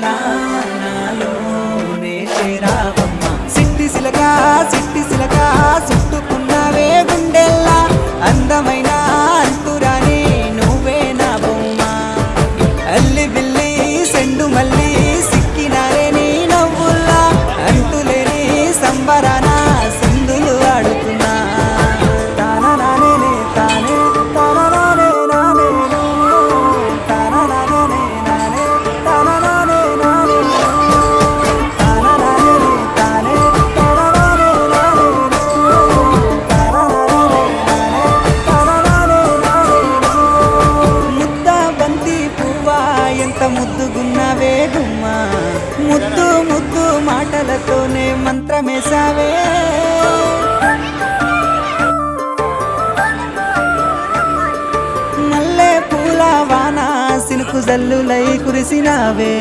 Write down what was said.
చేరనా నాలోనే చేరావమ్మ సిట్టి సిలక చుట్టుకున్నావే గుండెల్లా అందమైన అంతురాని నువ్వే నా బొమ్మ అల్లి బిల్లి సెండు మల్లి సిక్కినారే నీ నవ్వుల్లా అంతులేని సంబరాన సింధులు ఆడుతున్నా ముద్దుగున్నవే గుమ్మ ముద్దు ముద్దు మాటలతోనే మంత్రమేసావే మల్లె పూల వాన సినుకు జల్లులై కురిసినావే